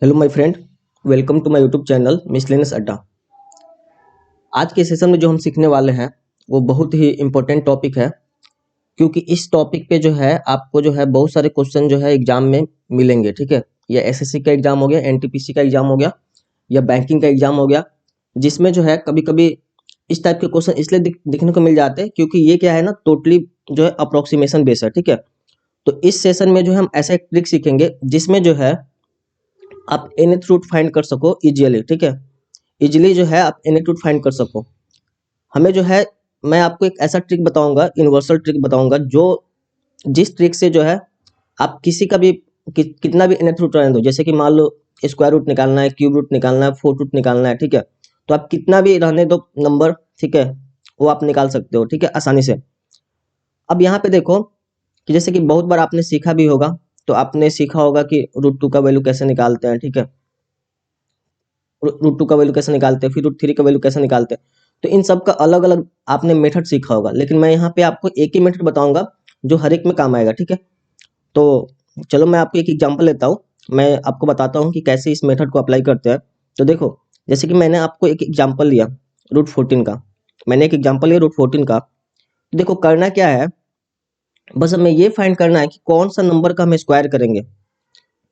Hello my friend, welcome to my YouTube channel miscellaneous Adda. आज के session में जो हम सीखने वाले हैं वो बहुत ही इम्पोर्टेंट टॉपिक है, क्योंकि इस टॉपिक पे जो है आपको जो है बहुत सारे क्वेश्चन जो है एग्जाम में मिलेंगे। ठीक है, या एसएससी का एग्जाम हो गया, एनटीपीसी का एग्जाम हो गया, या बैंकिंग का एग्जाम हो गया, जिसमें जो है कभी कभी इस टाइप के क्वेश्चन इसलिए दिखने को मिल जाते हैं क्योंकि ये क्या है ना, टोटली जो है अप्रोक्सीमेशन बेस है। ठीक है, तो इस सेशन में जो है हम ऐसा एक ट्रिक सीखेंगे जिसमें जो है आप nth रूट फाइंड कर सको इजीली। ठीक है, इजीली जो है आप nth रूट फाइंड कर सको। हमें जो है मैं आपको एक ऐसा ट्रिक बताऊंगा, यूनिवर्सल ट्रिक बताऊंगा, जो जिस ट्रिक से जो है आप किसी का भी कितना भी nth रूट रहने दो, जैसे कि मान लो स्क्वायर रूट निकालना है, क्यूब रूट निकालना है, फोर्थ रूट निकालना है। ठीक है, तो आप कितना भी रहने दो नंबर, ठीक है, वो आप निकाल सकते हो। ठीक है, आसानी से। अब यहाँ पे देखो कि जैसे कि बहुत बार आपने सीखा भी होगा, तो आपने सीखा होगा कि रूट टू का वैल्यू कैसे निकालते हैं। ठीक है, रूट टू का वैल्यू कैसे निकालते हैं, फिर रूट थ्री का वैल्यू कैसे निकालते हैं। तो इन सब का अलग अलग आपने मेथड सीखा होगा, लेकिन मैं यहाँ पे आपको एक ही मेथड बताऊंगा जो हर एक में काम आएगा। ठीक है, तो चलो मैं आपको एक एग्जांपल लेता हूँ, मैं आपको बताता हूँ कि कैसे इस मेथड को अप्लाई करते हैं। तो देखो, जैसे कि मैंने आपको एक एग्जाम्पल लिया रूट 14 का, मैंने एक एग्जाम्पल लिया रूट 14 का। तो देखो करना क्या है, बस हमें ये फाइंड करना है कि कौन सा नंबर का हम स्क्वायर करेंगे,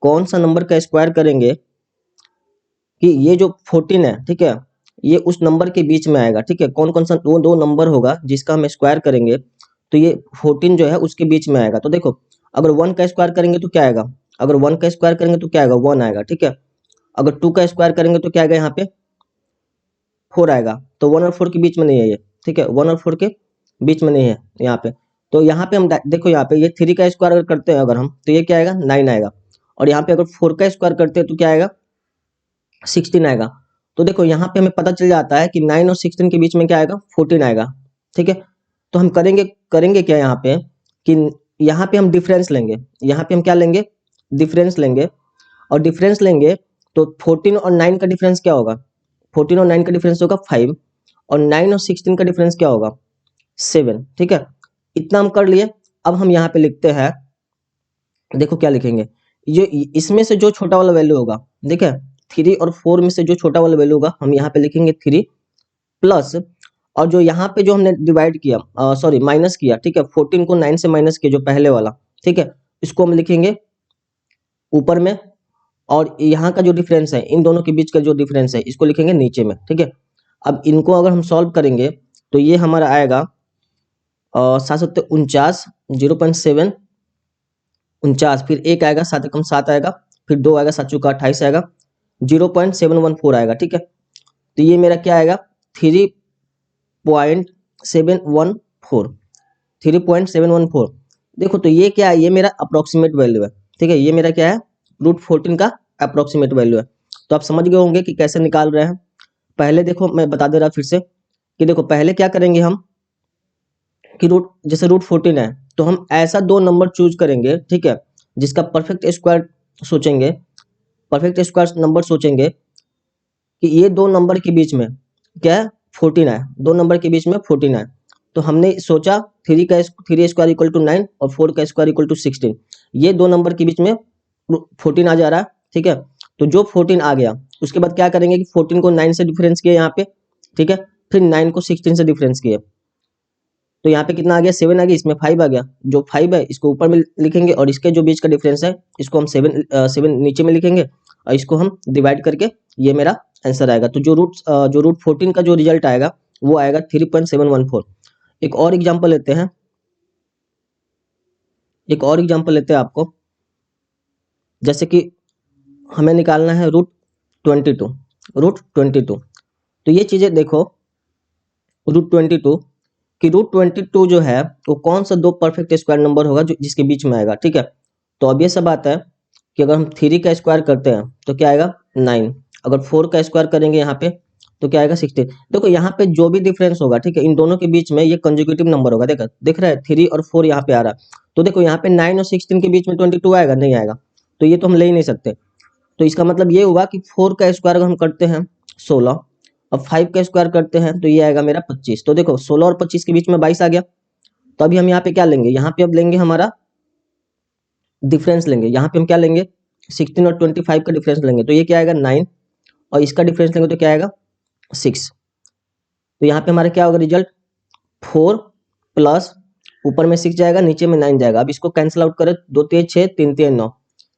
कौन सा नंबर का स्क्वायर करेंगे कि ये जो 14 है, ठीक है, ये उस नंबर के बीच में आएगा। ठीक है, कौन कौन सा दो दो नंबर होगा जिसका हम स्क्वायर करेंगे तो ये 14 जो है उसके बीच में आएगा। तो देखो, अगर 1 का स्क्वायर करेंगे तो क्या आएगा, अगर 1 का स्क्वायर करेंगे तो क्या आएगा, 1 आएगा। ठीक है, अगर 2 का स्क्वायर करेंगे तो क्या आएगा, यहाँ पे 4 आएगा। तो 1 और 4 के बीच में नहीं है ये। ठीक है, 1 और 4 के बीच में नहीं है यहाँ पे। तो यहाँ पे हम देखो, यहाँ पे ये 3 का स्क्वायर अगर करते हैं अगर हम, तो ये क्या आएगा, 9 आएगा। और यहाँ पे अगर 4 का स्क्वायर करते हैं तो क्या आएगा, 16 आएगा। तो देखो यहाँ पे हमें पता चल जाता है कि 9 और 16 के बीच में क्या आएगा, 14 आएगा। ठीक है, तो हम करेंगे करेंगे क्या यहाँ पे कि यहाँ पे हम डिफरेंस लेंगे, यहाँ पे हम क्या लेंगे, डिफरेंस लेंगे। और डिफरेंस लेंगे तो 14 और 9 का डिफरेंस क्या होगा, 14 और 9 का डिफरेंस होगा 5, और 9 और 16 का डिफरेंस क्या होगा, 7। ठीक है, इतना हम कर लिए। अब हम यहाँ पे लिखते हैं, देखो क्या लिखेंगे, ये इसमें से जो छोटा वाला वैल्यू होगा, देखिए 3 और 4 में से जो छोटा वाला वैल्यू होगा हम यहाँ पे लिखेंगे 3 प्लस, और जो यहाँ पे जो हमने डिवाइड किया, सॉरी माइनस किया, ठीक है, 14 को 9 से माइनस किया जो पहले वाला, ठीक है, इसको हम लिखेंगे ऊपर में। और यहाँ का जो डिफरेंस है, इन दोनों के बीच का जो डिफरेंस है, इसको लिखेंगे नीचे में। ठीक है, अब इनको अगर हम सॉल्व करेंगे तो ये हमारा आएगा 7 0.7 49, फिर एक आएगा 7 आएगा, फिर 2 आएगा 7 × 28 आएगा, 0.714 आएगा। ठीक है, तो ये मेरा क्या आएगा, 3.714, 3.714। देखो तो ये क्या है, ये मेरा अप्रोक्सीमेट वैल्यू है। ठीक है, ये मेरा क्या है, रूट 14 का अप्रोक्सीमेट वैल्यू है। तो आप समझ गए होंगे कि कैसे निकाल रहे हैं। पहले देखो मैं बता दे रहा फिर से कि देखो पहले क्या करेंगे हम कि जैसे रूट 14 है तो हम ऐसा दो नंबर चूज करेंगे, ठीक है, जिसका परफेक्ट स्क्वायर सोचेंगे, परफेक्ट स्क्वायर नंबर सोचेंगे कि ये दो नंबर के बीच में क्या है, 14 है, दो नंबर के बीच में 14 है। तो हमने सोचा 3 स्क्वायर इक्वल टू 9 और 4 का स्क्वायर इक्वल टू 16, ये दो नंबर के बीच में 14 आ जा रहा है। ठीक है, तो जो 14 आ गया उसके बाद क्या करेंगे कि 14 को 9 से डिफरेंस किया यहाँ पे, ठीक है, फिर 9 को 16 से डिफरेंस किया, तो यहाँ पे कितना आ गया, 7 आ गया, इसमें 5 आ गया। जो 5 है इसको ऊपर में लिखेंगे और इसके जो बीच का डिफरेंस है इसको हम 7 नीचे में लिखेंगे, और इसको हम डिवाइड करके ये मेरा आंसर आएगा। तो जो रूट 14 का जो रिजल्ट आएगा वो आएगा 3.714। एक और एग्जाम्पल लेते हैं, एक और एग्जाम्पल लेते हैं आपको, जैसे कि हमें निकालना है रूट 22। तो ये चीजें देखो, रूट 22 कि रूट 22 जो है वो कौन सा दो परफेक्ट स्क्वायर नंबर होगा जो जिसके बीच में आएगा। ठीक है, तो अब ये सब आता है कि अगर हम 3 का स्क्वायर करते हैं तो क्या आएगा, 9, अगर 4 का स्क्वायर करेंगे यहाँ पे तो क्या आएगा, 16। देखो यहाँ पे जो भी डिफरेंस होगा, ठीक है, इन दोनों के बीच में ये कंजुगेटिव नंबर होगा। देखा दिख रहा है, 3 और 4 यहाँ पे आ रहा है। तो देखो यहाँ पे 9 और 16 के बीच में 22 आएगा, नहीं आएगा, तो ये तो हम ले ही नहीं सकते। तो इसका मतलब ये हुआ कि 4 का स्क्वायर अगर हम करते हैं 16, अब 5 का स्क्वायर करते हैं तो ये आएगा मेरा 25। तो देखो 16 और 25 के बीच में 22 आ गया। तो अभी हम यहाँ पे क्या लेंगे, यहाँ पे अब लेंगे हमारा डिफरेंस लेंगे, यहाँ पे हम क्या लेंगे, 16 और 25 का डिफरेंस लेंगे तो ये क्या आएगा 9, और इसका डिफरेंस लेंगे तो क्या आएगा 6। तो यहाँ पे हमारा क्या होगा रिजल्ट 4 प्लस ऊपर में 6 जाएगा, नीचे में 9 जाएगा। अब इसको कैंसिल आउट करें, 2 तेज 6, 3 तेज 9,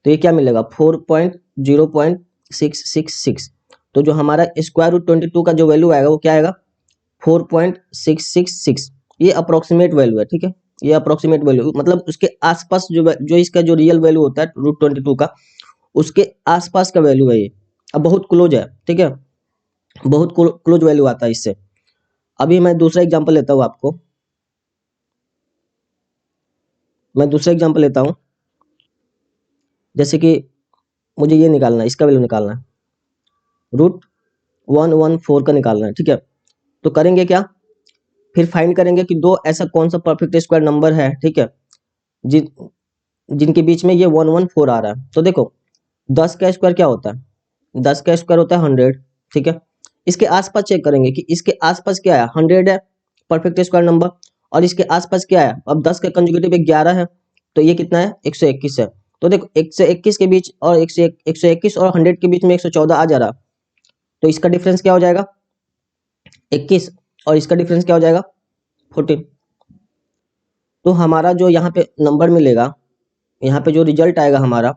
तो ये क्या मिलेगा 4.0.666। तो जो हमारा स्क्वायर रूट 22 का जो वैल्यू आएगा वो क्या आएगा 4.666। ये अप्रोक्सीमेट वैल्यू है, ठीक है, ये अप्रोक्सीमेट वैल्यू मतलब उसके आसपास जो इसका जो रियल वैल्यू होता है रूट 22 का, उसके आसपास का वैल्यू है ये। अब बहुत क्लोज है, ठीक है, बहुत क्लोज वैल्यू आता है इससे। अभी मैं दूसरा एग्जांपल लेता हूँ आपको, मैं दूसरा एग्जांपल लेता हूँ। जैसे कि मुझे ये निकालना है, इसका वैल्यू निकालना है, रूट 114 का निकालना है, ठीक है। तो करेंगे क्या, फिर फाइंड करेंगे कि दो ऐसा कौन सा परफेक्ट स्क्वायर नंबर है, ठीक है, जिन जिनके बीच में ये 114 आ रहा है। तो देखो 10 का स्क्वायर क्या होता है, 10 का स्क्वायर होता है 100, ठीक है। इसके आसपास चेक करेंगे कि इसके आसपास क्या है, 100 है परफेक्ट स्क्वायर नंबर, और इसके आसपास क्या है, अब 10 का कंजुगेटिव 11 है, तो ये कितना है 121 है। तो देखो 121 के बीच और 121 और 100 के बीच में 114 आ जा रहा, तो इसका डिफरेंस क्या हो जाएगा 21, और इसका डिफरेंस क्या हो जाएगा 14। तो हमारा जो यहाँ पे नंबर मिलेगा, यहाँ पे जो रिजल्ट आएगा हमारा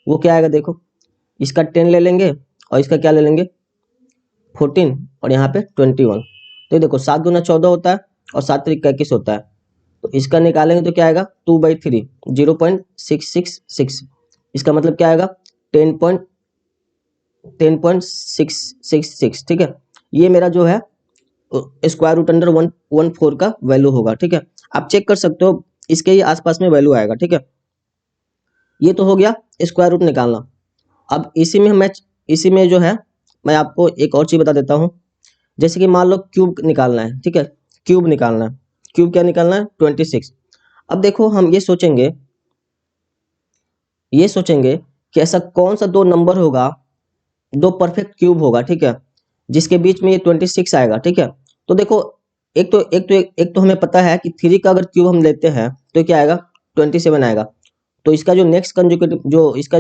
वो क्या आएगा, देखो इसका 10 ले लेंगे और इसका क्या ले लेंगे 14, और यहाँ पे 21। तो ये देखो 7 दूना 14 होता है और 7 त्रिक 21 होता है। तो इसका निकालेंगे तो क्या आएगा 2/3, 0.666। इसका मतलब क्या आएगा 10.666, ठीक है। ये मेरा जो है स्क्वायर रूट अंडर 114 का वैल्यू होगा, ठीक है। आप चेक कर सकते हो, इसके ही आसपास में वैल्यू आएगा, ठीक है। ये तो हो गया स्क्वायर रूट निकालना। अब इसी में जो है मैं आपको एक और चीज बता देता हूँ। जैसे कि मान लो क्यूब निकालना है, ठीक है, क्यूब निकालना है। क्यूब क्या निकालना है 26। अब देखो हम ये सोचेंगे कि ऐसा कौन सा दो नंबर होगा, दो परफेक्ट क्यूब होगा, ठीक है, जिसके बीच में ये 26 आएगा, ठीक है। तो देखो एक तो हमें पता है कि 3 का अगर क्यूब हम लेते हैं तो क्या आएगा 27 आएगा। तो इसका जो नेक्स्ट कंजुगेटिव जो इसका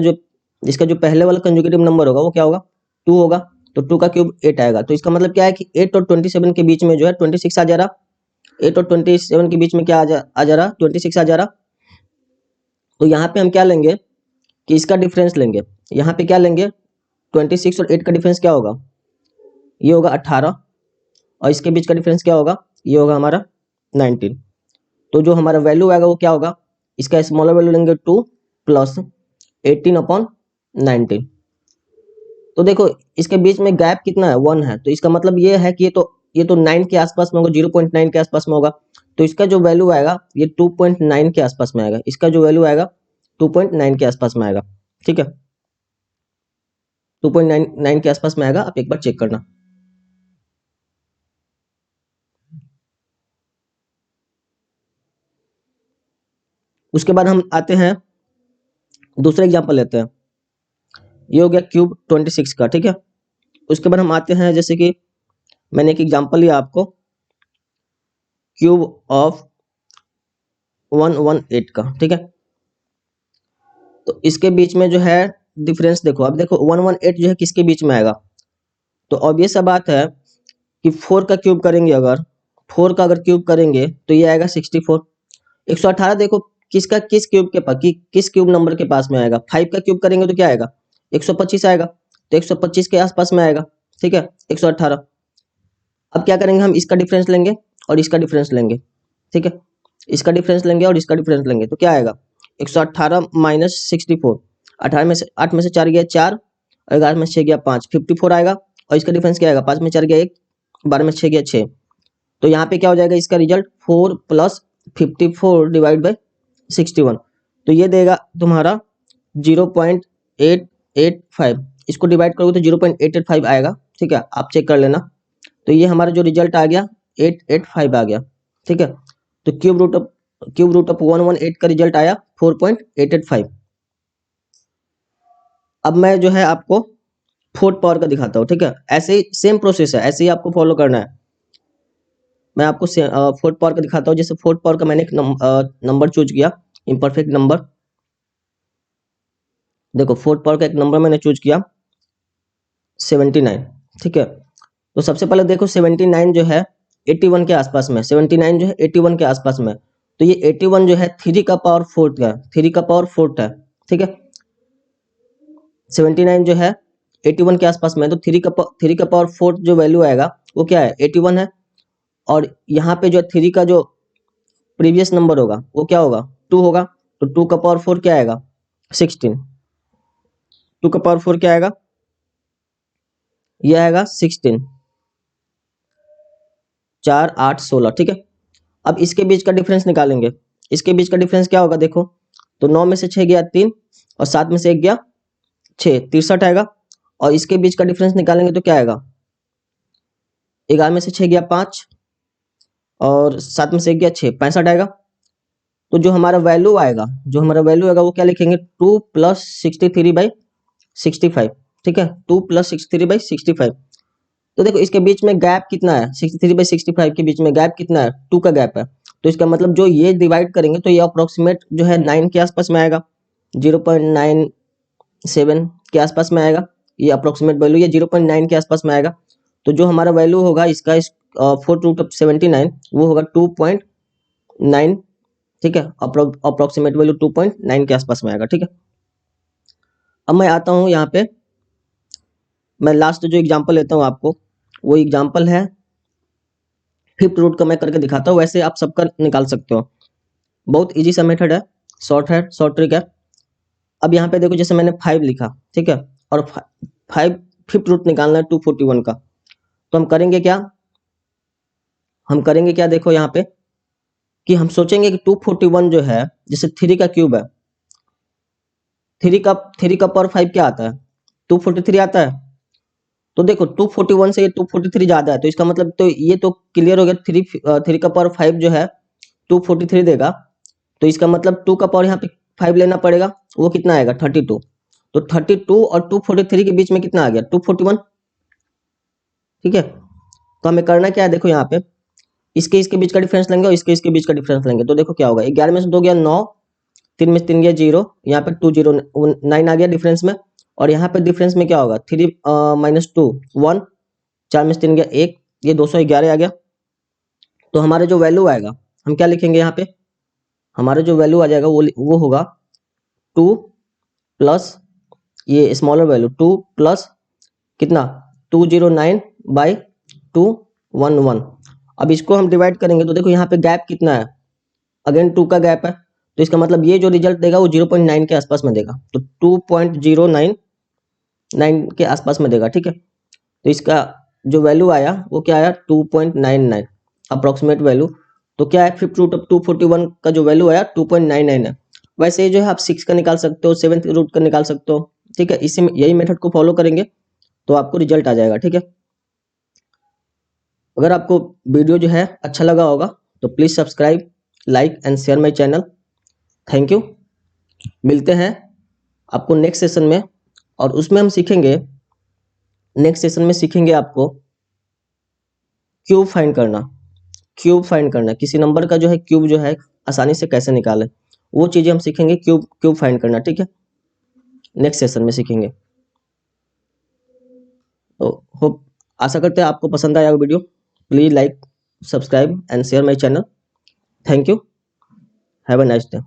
जो पहले वाला कंजुगेटिव नंबर होगा वो क्या होगा 2 होगा। तो 2 का क्यूब 8 आएगा। तो इसका मतलब क्या है कि 8 और 27 के बीच में जो है 26 आ जा रहा। 8 और 27 के बीच में क्या आ जा रहा 26 आ जा रहा। तो यहाँ पे हम क्या लेंगे कि इसका डिफरेंस लेंगे। यहाँ पे क्या लेंगे 26 और 8 का डिफरेंस क्या होगा, ये होगा 18, और इसके बीच का डिफरेंस क्या होगा, ये होगा हमारा 19। तो जो हमारा वैल्यू आएगा वो क्या होगा, इसका स्मॉलर वैल्यू लेंगे 2 प्लस 18/19। तो देखो इसके बीच में गैप कितना है 1 है। तो इसका मतलब ये है कि ये तो 9 के आसपास में होगा, 0.9 के आसपास में होगा। तो इसका जो वैल्यू आएगा ये 2.9 के आसपास में आएगा। इसका जो वैल्यू आएगा 2.9 के आसपास में आएगा, ठीक है, 2.99 के आसपास में आएगा। आप एक बार चेक करना। उसके बाद हम आते हैं दूसरा एग्जांपल लेते हैं। ये हो गया क्यूब 26 का, ठीक है। उसके बाद हम आते हैं, जैसे कि मैंने एक एग्जांपल लिया आपको क्यूब ऑफ 118 का, ठीक है। तो इसके बीच में जो है डिफरेंस देखो। अब देखो 118 जो है किसके बीच में आएगा, तो ऑब्वियस सा बात है कि 4 का क्यूब करेंगे, अगर 4 का अगर क्यूब करेंगे तो ये आएगा 64। 118 देखो किसका किस क्यूब के पास किस क्यूब नंबर के पास में आएगा। 5 का क्यूब करेंगे तो क्या आएगा 125 आएगा। तो 125 के आसपास में आएगा, ठीक है, 118। अब क्या करेंगे हम इसका डिफरेंस लेंगे और इसका डिफरेंस लेंगे, ठीक है, इसका डिफरेंस लेंगे और इसका डिफरेंस लेंगे तो क्या आएगा 118 माइनस 64। 18 में से 8 में से 4 गया 4, और 11 में से 6 गया 5, 54 आएगा। और इसका डिफरेंस क्या आएगा 5 में 4 गया 1, 12 में 6 गया 6। तो यहाँ पे क्या हो जाएगा इसका रिजल्ट 4 प्लस 54 डिवाइड बाई 61। तो ये देगा तुम्हारा 0.885। इसको डिवाइड करोगे तो 0.885 आएगा, ठीक है, आप चेक कर लेना। तो ये हमारा जो रिजल्ट आ गया 885 आ गया, ठीक है। तो क्यूब रूट ऑफ 118 का रिजल्ट आया 4.885। अब मैं जो है आपको फोर्थ पावर का दिखाता हूँ, ठीक है। ऐसे ही सेम प्रोसेस है, ऐसे ही आपको फॉलो करना है। मैं आपको फोर्थ पावर का दिखाता हूँ। जैसे फोर्थ पावर का मैंने एक नंबर चूज किया, इम्परफेक्ट नंबर। देखो फोर्थ पावर का एक नंबर मैंने चूज किया 79, ठीक है। तो सबसे पहले देखो 79 जो है 81 के आसपास में, 79 जो है 81 के आसपास में, तो ये 81 जो है 3 का पावर फोर्थ का, 3 का पावर फोर्थ है, ठीक है। 79 जो है 81 के आसपास में, तो 3 का पावर फोर्थ जो वैल्यू आएगा वो क्या है 81 है। और यहाँ पे जो 3 का जो प्रीवियस नंबर होगा वो क्या होगा 2 होगा, तो 2 का पावर 4 क्या आएगा 16, 2 का पावर 4 क्या आएगा, ये आएगा 16, 4 8 16, ठीक है। अब इसके बीच का डिफरेंस निकालेंगे, इसके बीच का डिफरेंस क्या होगा देखो, तो 9 में से 6 गया 3 और 7 में से 1 गया 6, 63 आएगा। और इसके बीच का डिफरेंस निकालेंगे तो क्या आएगा, 11 में से 6 गया 5 और 7 में से 1 गया 6, 65 आएगा। तो जो हमारा वैल्यू आएगा, जो हमारा वैल्यू आएगा वो क्या लिखेंगे 2 प्लस 63/65, ठीक है, 2 प्लस 63/65। तो देखो इसके बीच में गैप कितना है, 63/65 के बीच में गैप कितना है, 2 का गैप है। तो इसका मतलब जो ये डिवाइड करेंगे तो ये अप्रोक्सीमेट जो है 9 के आसपास में आएगा, 0.97 के आसपास में आएगा। ये अप्रोक्सीमेट वैल्यू ये 0.9 के आसपास में आएगा। तो जो हमारा वैल्यू होगा इसका इस 4√79 वो होगा 2.9, ठीक है। अप्रोक्सीमेट वैल्यू 2.9 के आसपास में आएगा, ठीक है। अब मैं आता हूँ यहाँ पे, मैं लास्ट जो एग्जांपल लेता हूँ आपको, वो एग्जांपल है फिफ्थ रूट का, मैं करके दिखाता हूँ। वैसे आप सबका निकाल सकते हो, बहुत इजी सा मेथड है, शॉर्ट ट्रिक है। अब यहाँ पे देखो जैसे मैंने 5 लिखा, ठीक है, और 5 फिफ्थ रूट निकालना है 241 का। तो हम करेंगे क्या, देखो यहाँ पे कि हम सोचेंगे कि 241 जो है जैसे 3 का क्यूब है, 3 का पावर 5 क्या आता है 243 आता है। तो देखो 241 से ये 243 ज्यादा है, तो इसका मतलब तो ये तो क्लियर हो गया, 3 का पावर 5 जो है 243 देगा। तो इसका मतलब 2 का पावर यहाँ पे 5 लेना पड़ेगा, वो कितना आएगा 32। तो 32 और 243 के बीच में कितना आ गया 241, ठीक है। तो हमें करना क्या है, देखो यहाँ पे इसके बीच का डिफरेंस लेंगे और इसके बीच का डिफरेंस लेंगे। तो देखो क्या होगा, 11 में से 2 गया 9, 3 में से 3 गया 0, यहाँ पे 209 आ गया डिफरेंस में। और यहाँ पे डिफरेंस में क्या होगा 3 माइनस 2 1, 4 में से 3 गया 1, ये 211 आ गया। तो हमारा जो वैल्यू आएगा हम क्या लिखेंगे यहाँ पे, हमारा जो वैल्यू आ जाएगा वो होगा 2 प्लस ये स्मॉलर वैल्यू 2 प्लस कितना 209/211। अब इसको हम डिवाइड करेंगे तो देखो यहाँ पे गैप कितना है, अगेन 2 का गैप है। तो इसका मतलब ये जो रिजल्ट देगा वो 0.9 के आसपास में देगा, तो 2.099 के आसपास में देगा, ठीक है। तो इसका जो वैल्यू आया वो क्या आया 2.99 अप्रोक्सीमेट वैल्यू। तो क्या है फिफ्थ रूट ऑफ 241 का जो वैल्यू आया 2.99 है। वैसे ही जो है आप 6 का निकाल सकते हो, 7th रूट का निकाल सकते हो, ठीक है। इसी में यही मेथड को फॉलो करेंगे तो आपको रिजल्ट आ जाएगा, ठीक है। अगर आपको वीडियो जो है अच्छा लगा होगा तो please subscribe, like and share my channel. Thank you. मिलते हैं आपको नेक्स्ट सेशन में, और उसमें हम सीखेंगे, नेक्स्ट सेशन में सीखेंगे आपको क्यूब फाइंड करना, किसी नंबर का जो है क्यूब जो है आसानी से कैसे निकालें, वो चीज़ें हम सीखेंगे, क्यूब फाइंड करना, ठीक है, नेक्स्ट सेशन में सीखेंगे। तो होप, आशा करते हैं आपको पसंद आया video. Please like, subscribe and share my channel. Thank you, have a nice day.